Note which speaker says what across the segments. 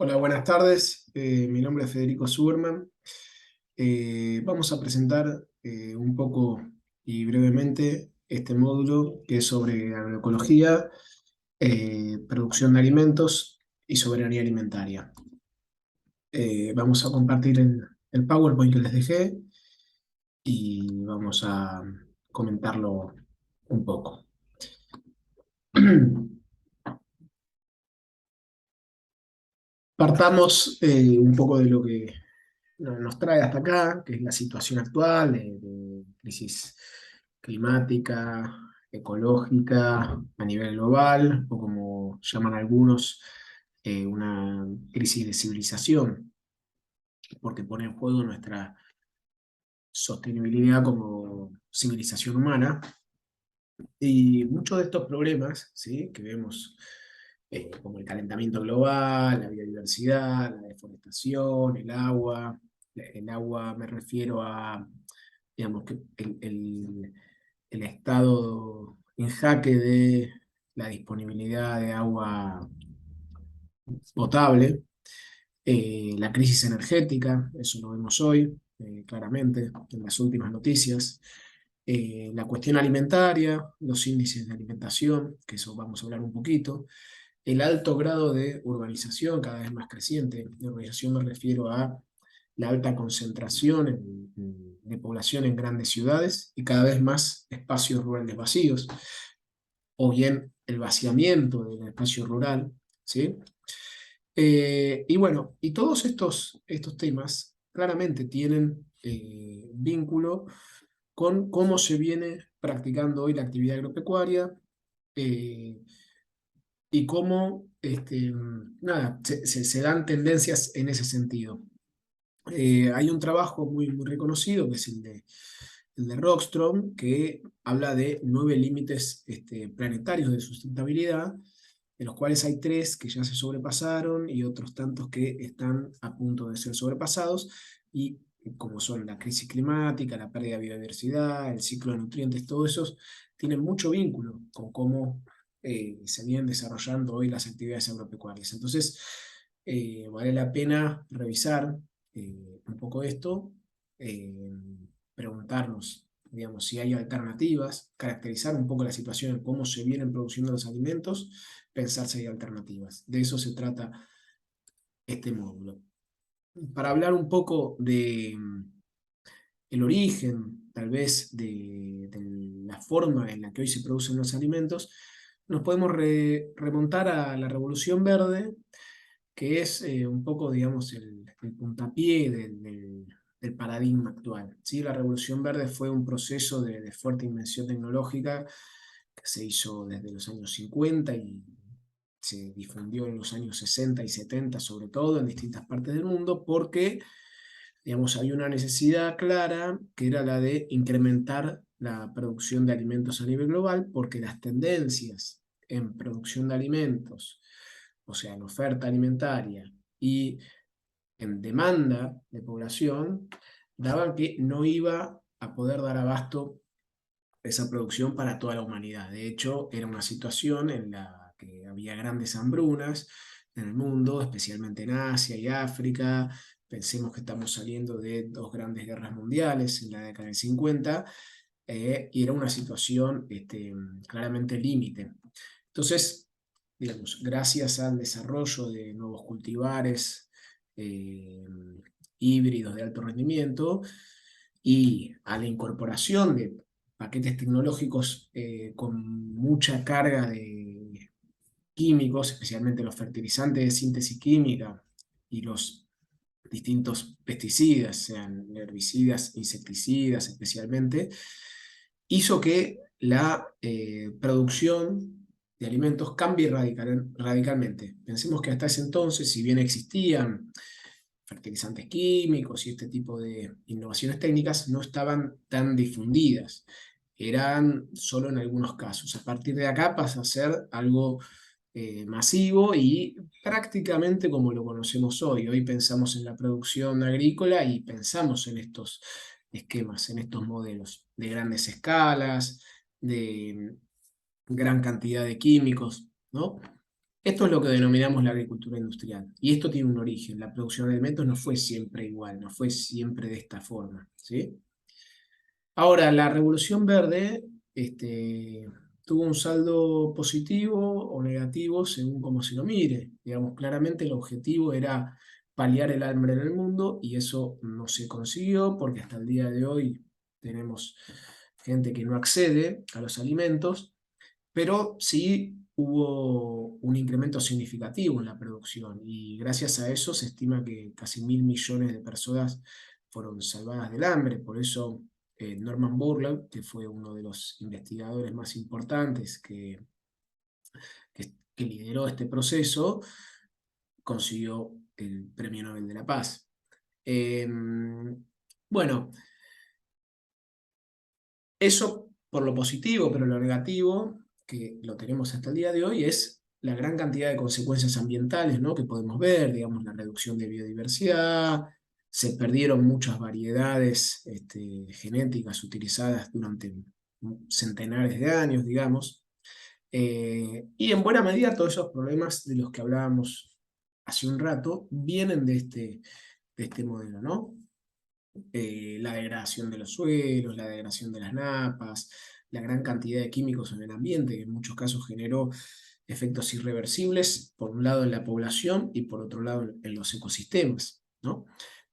Speaker 1: Hola, buenas tardes. Mi nombre es Federico Suberman. Vamos a presentar un poco y brevemente este módulo que es sobre agroecología, producción de alimentos y soberanía alimentaria. Vamos a compartir el PowerPoint que les dejé y vamos a comentarlo un poco. Partamos un poco de lo que nos trae hasta acá, que es la situación actual de crisis climática, ecológica a nivel global, o como llaman algunos, una crisis de civilización, porque pone en juego nuestra sostenibilidad como civilización humana. Y muchos de estos problemas, ¿sí?, que vemos, como el calentamiento global, la biodiversidad, la deforestación, el agua me refiero a, digamos, que el estado en jaque de la disponibilidad de agua potable, la crisis energética, eso lo vemos hoy, claramente, en las últimas noticias, la cuestión alimentaria, los índices de alimentación, que eso vamos a hablar un poquito, el alto grado de urbanización cada vez más creciente. De urbanización me refiero a la alta concentración de población en grandes ciudades y cada vez más espacios rurales vacíos, o bien el vaciamiento del espacio rural, ¿sí? Y bueno, y todos estos temas claramente tienen vínculo con cómo se viene practicando hoy la actividad agropecuaria, eh, y cómo nada, se dan tendencias en ese sentido. Hay un trabajo muy reconocido que es el de Rockström, que habla de 9 límites planetarios de sustentabilidad, de los cuales hay 3 que ya se sobrepasaron y otros tantos que están a punto de ser sobrepasados, y como son la crisis climática, la pérdida de biodiversidad, el ciclo de nutrientes, todos esos tienen mucho vínculo con cómo se vienen desarrollando hoy las actividades agropecuarias. Entonces, vale la pena revisar un poco esto, eh, preguntarnos, digamos, si hay alternativas, caracterizar un poco la situación en cómo se vienen produciendo los alimentos, pensar si hay alternativas. De eso se trata este módulo. Para hablar un poco de el origen, tal vez, de la forma en la que hoy se producen los alimentos, nos podemos remontar a la Revolución Verde, que es un poco, digamos, el puntapié del paradigma actual, ¿sí? La Revolución Verde fue un proceso de fuerte invención tecnológica que se hizo desde los años 50 y se difundió en los años 60 y 70, sobre todo en distintas partes del mundo, porque, digamos, había una necesidad clara que era la de incrementar la producción de alimentos a nivel global, porque las tendencias en producción de alimentos, o sea, en oferta alimentaria y en demanda de población, daban que no iba a poder dar abasto esa producción para toda la humanidad. De hecho, era una situación en la que había grandes hambrunas en el mundo, especialmente en Asia y África. Pensemos que estamos saliendo de 2 grandes guerras mundiales en la década del 50, y era una situación claramente límite. Entonces, digamos, gracias al desarrollo de nuevos cultivares eh, híbridos de alto rendimiento y a la incorporación de paquetes tecnológicos con mucha carga de químicos, especialmente los fertilizantes de síntesis química y los distintos pesticidas, sean herbicidas, insecticidas especialmente, hizo que la producción de alimentos cambie radicalmente. Pensemos que hasta ese entonces, si bien existían fertilizantes químicos y este tipo de innovaciones técnicas, no estaban tan difundidas, eran solo en algunos casos. A partir de acá pasa a ser algo masivo y prácticamente como lo conocemos hoy. Hoy pensamos en la producción agrícola y pensamos en estos esquemas, en estos modelos de grandes escalas, de gran cantidad de químicos, ¿no? Esto es lo que denominamos la agricultura industrial. Y esto tiene un origen. La producción de alimentos no fue siempre igual, no fue siempre de esta forma, ¿sí? Ahora, la Revolución Verde, tuvo un saldo positivo o negativo según cómo se lo mire. Digamos, claramente el objetivo era paliar el hambre en el mundo y eso no se consiguió porque hasta el día de hoy tenemos gente que no accede a los alimentos, pero sí hubo un incremento significativo en la producción y gracias a eso se estima que casi 1.000 millones de personas fueron salvadas del hambre. Por eso Norman Borlaug, que fue uno de los investigadores más importantes que lideró este proceso, consiguió el Premio Nobel de la Paz. Eh, bueno, eso por lo positivo, pero lo negativo, que lo tenemos hasta el día de hoy, es la gran cantidad de consecuencias ambientales, ¿no? Que podemos ver, digamos, la reducción de biodiversidad, se perdieron muchas variedades genéticas utilizadas durante centenares de años, digamos, y en buena medida todos esos problemas de los que hablábamos hace un rato vienen de este modelo, ¿no? La degradación de los suelos, la degradación de las napas, la gran cantidad de químicos en el ambiente, que en muchos casos generó efectos irreversibles, por un lado en la población y por otro lado en los ecosistemas, ¿no?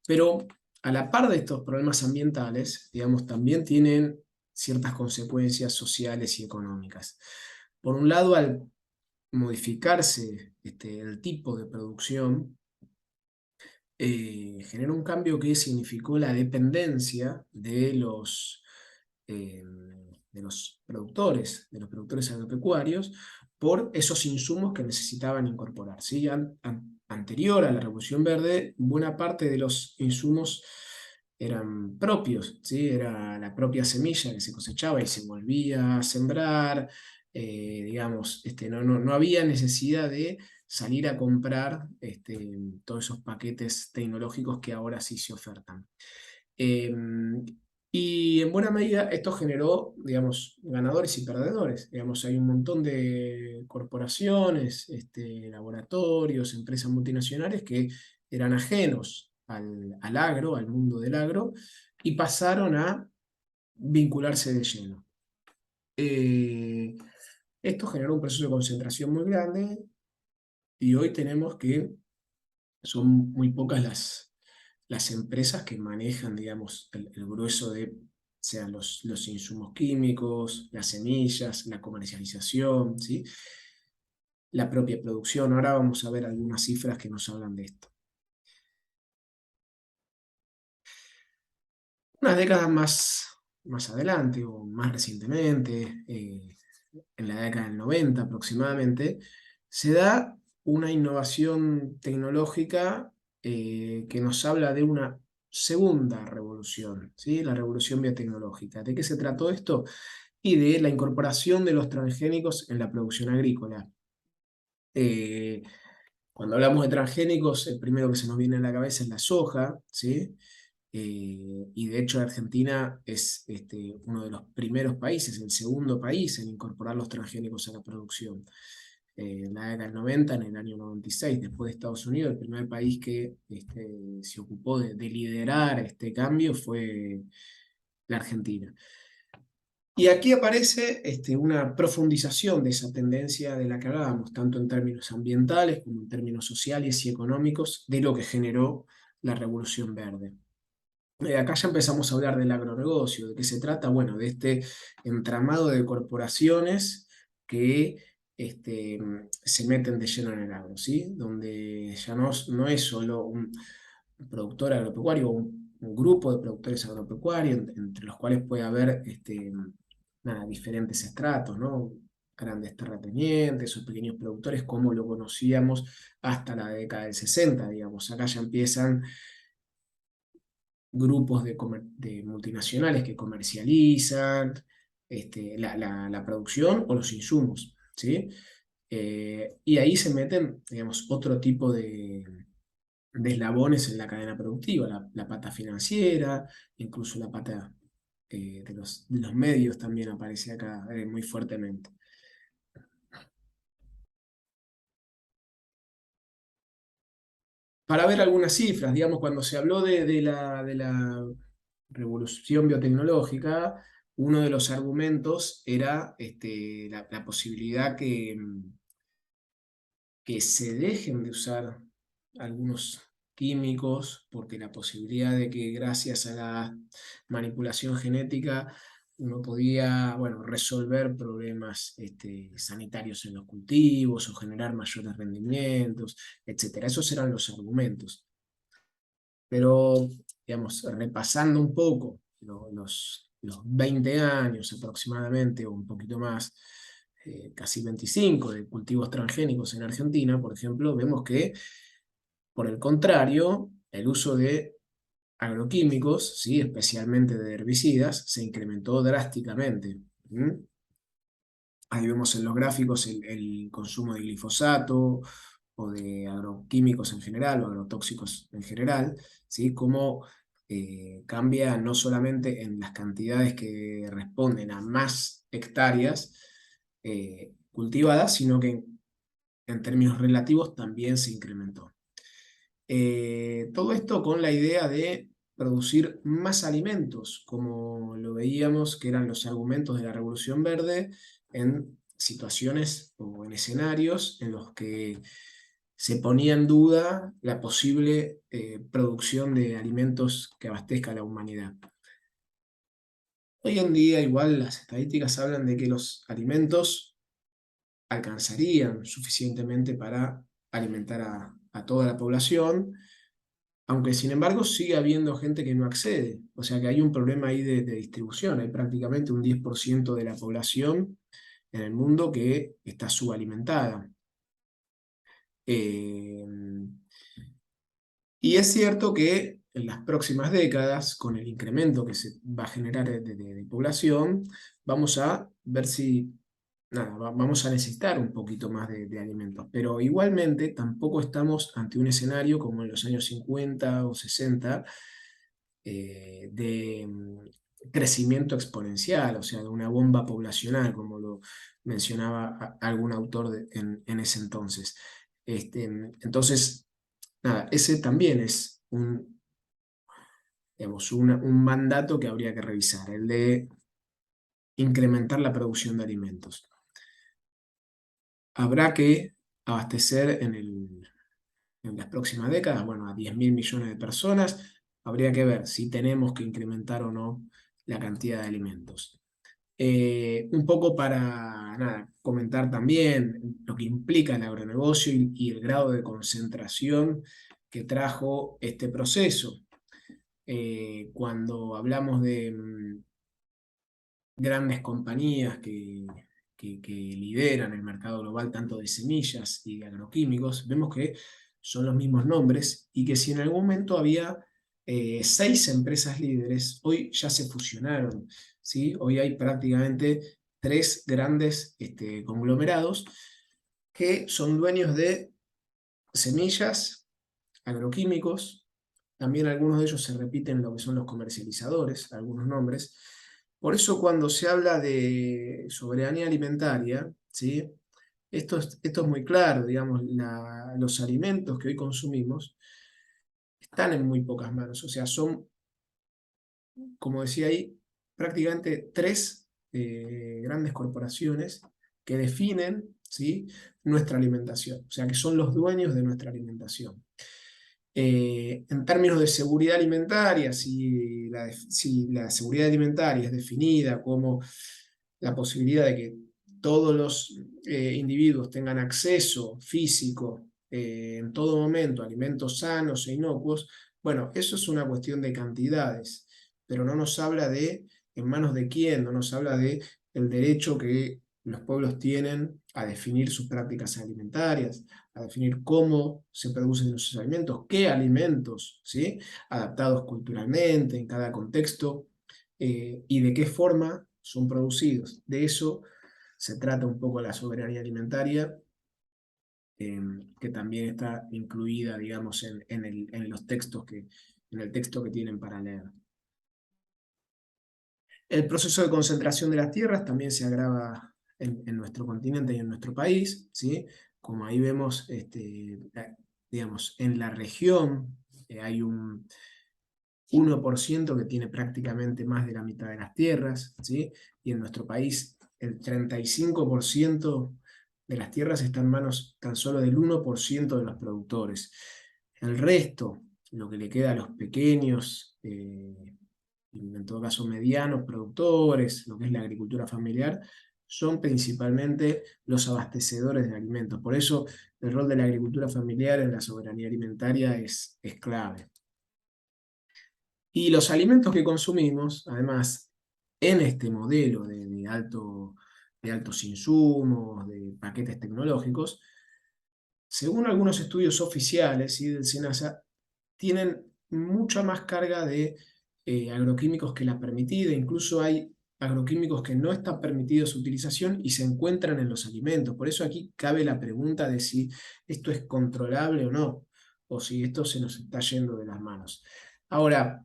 Speaker 1: Pero a la par de estos problemas ambientales, digamos, también tienen ciertas consecuencias sociales y económicas. Por un lado, al modificarse el tipo de producción, generó un cambio que significó la dependencia eh, de los productores agropecuarios, por esos insumos que necesitaban incorporar, ¿sí? Anterior a la Revolución Verde, buena parte de los insumos eran propios, ¿sí? Era la propia semilla que se cosechaba y se volvía a sembrar, digamos, no había necesidad de salir a comprar todos esos paquetes tecnológicos que ahora sí se ofertan. Eh, y en buena medida esto generó, digamos, ganadores y perdedores. Digamos, hay un montón de corporaciones, laboratorios, empresas multinacionales que eran ajenos al agro, al mundo del agro, y pasaron a vincularse de lleno. Eh, Esto generó un proceso de concentración muy grande y hoy tenemos que son muy pocas las empresas que manejan, digamos, el grueso de, sean los insumos químicos, las semillas, la comercialización, ¿sí? La propia producción. Ahora vamos a ver algunas cifras que nos hablan de esto. Unas décadas más adelante o más recientemente, en la década del 90 aproximadamente, se da una innovación tecnológica que nos habla de una segunda revolución, ¿sí? La revolución biotecnológica. ¿De qué se trató esto? Y de la incorporación de los transgénicos en la producción agrícola. Eh, Cuando hablamos de transgénicos, el primero que se nos viene a la cabeza es la soja, ¿sí? Y de hecho Argentina es uno de los primeros países, el segundo país en incorporar los transgénicos a la producción. En la década del 90, en el año 96, después de Estados Unidos, el primer país que se ocupó de liderar este cambio fue la Argentina. Y aquí aparece una profundización de esa tendencia de la que hablábamos, tanto en términos ambientales como en términos sociales y económicos, de lo que generó la Revolución Verde. Acá ya empezamos a hablar del agronegocio. ¿De qué se trata? Bueno, de este entramado de corporaciones que se meten de lleno en el agro, ¿sí? Donde ya no es solo un productor agropecuario, un grupo de productores agropecuarios, entre los cuales puede haber nada, diferentes estratos, ¿no? Grandes terratenientes o pequeños productores, como lo conocíamos hasta la década del 60, digamos. Acá ya empiezan grupos de multinacionales que comercializan la producción o los insumos, ¿sí? Y ahí se meten, digamos, otro tipo de eslabones en la cadena productiva, la pata financiera, incluso la pata de los medios también aparece acá muy fuertemente. para ver algunas cifras, digamos, cuando se habló de la revolución biotecnológica, uno de los argumentos era la posibilidad que se dejen de usar algunos químicos, porque la posibilidad de que gracias a la manipulación genética uno podía, bueno, resolver problemas sanitarios en los cultivos o generar mayores rendimientos, etcétera. Esos eran los argumentos. Pero, digamos, repasando un poco los 20 años aproximadamente, o un poquito más, casi 25 de cultivos transgénicos en Argentina, por ejemplo, vemos que, por el contrario, el uso de agroquímicos, ¿sí? Especialmente de herbicidas, se incrementó drásticamente. ¿Mm? Ahí vemos en los gráficos el consumo de glifosato o de agroquímicos en general o agrotóxicos en general, ¿sí? Cómo cambia no solamente en las cantidades que responden a más hectáreas cultivadas, sino que en términos relativos también se incrementó. Todo esto con la idea de producir más alimentos, como lo veíamos que eran los argumentos de la Revolución Verde en situaciones o en escenarios en los que se ponía en duda la posible producción de alimentos que abastezca a la humanidad. Hoy en día igual las estadísticas hablan de que los alimentos alcanzarían suficientemente para alimentar a toda la población, aunque sin embargo sigue habiendo gente que no accede, o sea que hay un problema ahí de distribución, hay prácticamente un 10% de la población en el mundo que está subalimentada. Eh, y es cierto que en las próximas décadas, con el incremento que se va a generar de población, vamos a ver si, nada, vamos a necesitar un poquito más de alimentos. Pero igualmente tampoco estamos ante un escenario como en los años 50 o 60, de crecimiento exponencial, o sea, de una bomba poblacional, como lo mencionaba algún autor en ese entonces. Entonces, nada, ese también es digamos, un mandato que habría que revisar, el de incrementar la producción de alimentos. Habrá que abastecer en las próximas décadas, bueno, a 10.000 millones de personas. Habría que ver si tenemos que incrementar o no la cantidad de alimentos. Un poco para nada, comentar también lo que implica el agronegocio y el grado de concentración que trajo este proceso. Cuando hablamos de grandes compañías que lideran el mercado global tanto de semillas y de agroquímicos, vemos que son los mismos nombres y que si en algún momento había 6 empresas líderes, hoy ya se fusionaron, ¿sí? Hoy hay prácticamente 3 grandes conglomerados que son dueños de semillas, agroquímicos, también algunos de ellos se repiten lo que son los comercializadores, algunos nombres. Por eso cuando se habla de soberanía alimentaria, ¿sí? Esto es muy claro, digamos, los alimentos que hoy consumimos están en muy pocas manos, o sea, son, como decía ahí, prácticamente 3 grandes corporaciones que definen, ¿sí? Nuestra alimentación, o sea, que son los dueños de nuestra alimentación. En términos de seguridad alimentaria, si la seguridad alimentaria es definida como la posibilidad de que todos los individuos tengan acceso físico en todo momento a alimentos sanos e inocuos, bueno, eso es una cuestión de cantidades, pero no nos habla de en manos de quién, no nos habla de el derecho que los pueblos tienen a definir sus prácticas alimentarias, a definir cómo se producen esos alimentos, qué alimentos, ¿sí? Adaptados culturalmente en cada contexto, y de qué forma son producidos. De eso se trata un poco la soberanía alimentaria, que también está incluida, digamos, en los textos en el texto que tienen para leer. El proceso de concentración de las tierras también se agrava en nuestro continente y en nuestro país, ¿sí? Como ahí vemos, digamos, en la región hay un 1% que tiene prácticamente más de la mitad de las tierras, ¿sí? Y en nuestro país el 35% de las tierras está en manos tan solo del 1% de los productores. El resto, lo que le queda a los pequeños, en todo caso medianos productores, lo que es la agricultura familiar, son principalmente los abastecedores de alimentos. Por eso el rol de la agricultura familiar en la soberanía alimentaria es clave. Y los alimentos que consumimos, además, en este modelo de altos insumos, de paquetes tecnológicos, según algunos estudios oficiales y del SENASA, tienen mucha más carga de agroquímicos que la permitida. Incluso hay agroquímicos que no están permitidos su utilización y se encuentran en los alimentos. Por eso aquí cabe la pregunta de si esto es controlable o no, o si esto se nos está yendo de las manos. Ahora,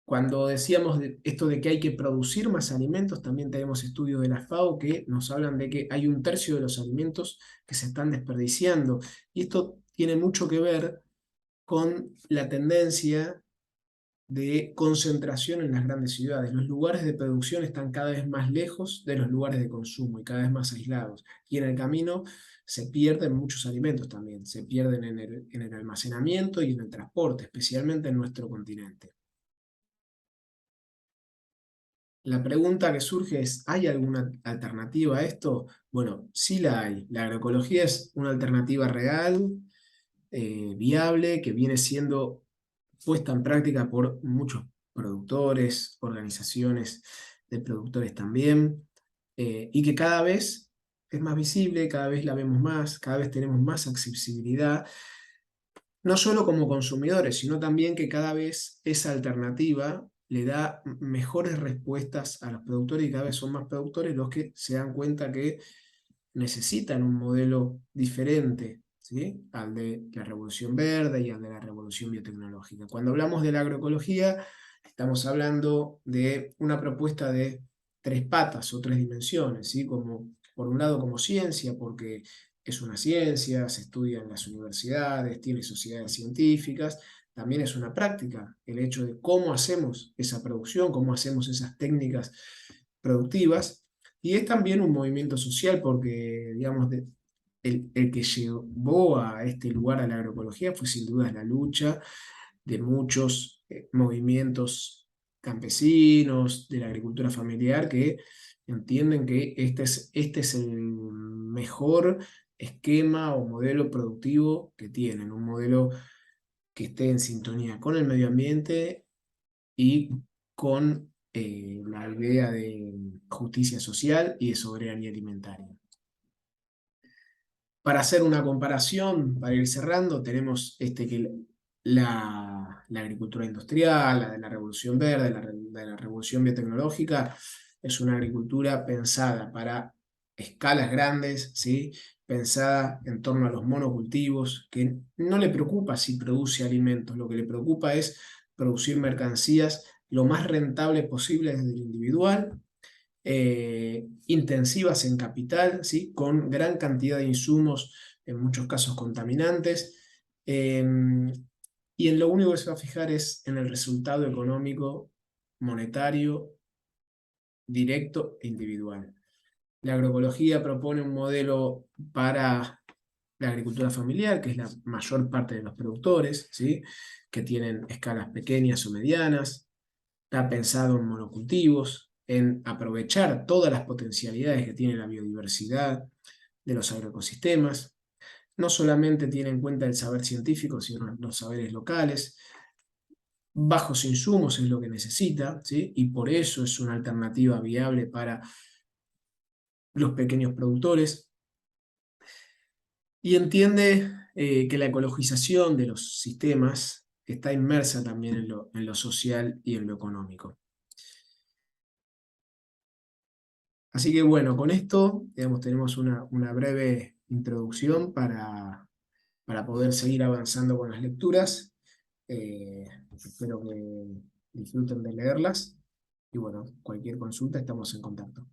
Speaker 1: cuando decíamos esto de que hay que producir más alimentos, también tenemos estudios de la FAO que nos hablan de que hay 1/3 de los alimentos que se están desperdiciando. Y esto tiene mucho que ver con la tendencia de concentración en las grandes ciudades. Los lugares de producción están cada vez más lejos de los lugares de consumo y cada vez más aislados. Y en el camino se pierden muchos alimentos también. Se pierden en el almacenamiento y en el transporte, especialmente en nuestro continente. La pregunta que surge es, ¿hay alguna alternativa a esto? Bueno, sí la hay. La agroecología es una alternativa real, viable, que viene siendo puesta en práctica por muchos productores, organizaciones de productores también, y que cada vez es más visible, cada vez la vemos más, cada vez tenemos más accesibilidad, no solo como consumidores, sino también que cada vez esa alternativa le da mejores respuestas a los productores y cada vez son más productores los que se dan cuenta que necesitan un modelo diferente, ¿sí? Al de la revolución verde y al de la revolución biotecnológica. Cuando hablamos de la agroecología, estamos hablando de una propuesta de 3 patas o 3 dimensiones, ¿sí? Como, por un lado como ciencia, porque es una ciencia, se estudia en las universidades, tiene sociedades científicas, también es una práctica, el hecho de cómo hacemos esa producción, cómo hacemos esas técnicas productivas, y es también un movimiento social porque, digamos, el que llevó a este lugar a la agroecología fue sin duda la lucha de muchos movimientos campesinos, de la agricultura familiar, que entienden que este es el mejor esquema o modelo productivo que tienen, un modelo que esté en sintonía con el medio ambiente y con la idea de justicia social y de soberanía alimentaria. Para hacer una comparación, para ir cerrando, tenemos que la agricultura industrial, la de la revolución verde, de la revolución biotecnológica, es una agricultura pensada para escalas grandes, ¿sí? Pensada en torno a los monocultivos, que no le preocupa si produce alimentos, lo que le preocupa es producir mercancías lo más rentable posible desde el individual, intensivas en capital, ¿sí? Con gran cantidad de insumos, en muchos casos contaminantes, y en lo único que se va a fijar es en el resultado económico, monetario, directo e individual. La agroecología propone un modelo para la agricultura familiar, que es la mayor parte de los productores, ¿sí? Que tienen escalas pequeñas o medianas. Está pensado en monocultivos, en aprovechar todas las potencialidades que tiene la biodiversidad de los agroecosistemas. No solamente tiene en cuenta el saber científico, sino los saberes locales. Bajos insumos es lo que necesita, ¿sí? Y por eso es una alternativa viable para los pequeños productores. Y entiende que la ecologización de los sistemas está inmersa también en lo social y en lo económico. Así que bueno, con esto, digamos, tenemos una breve introducción para poder seguir avanzando con las lecturas. Espero que disfruten de leerlas. Y bueno, cualquier consulta estamos en contacto.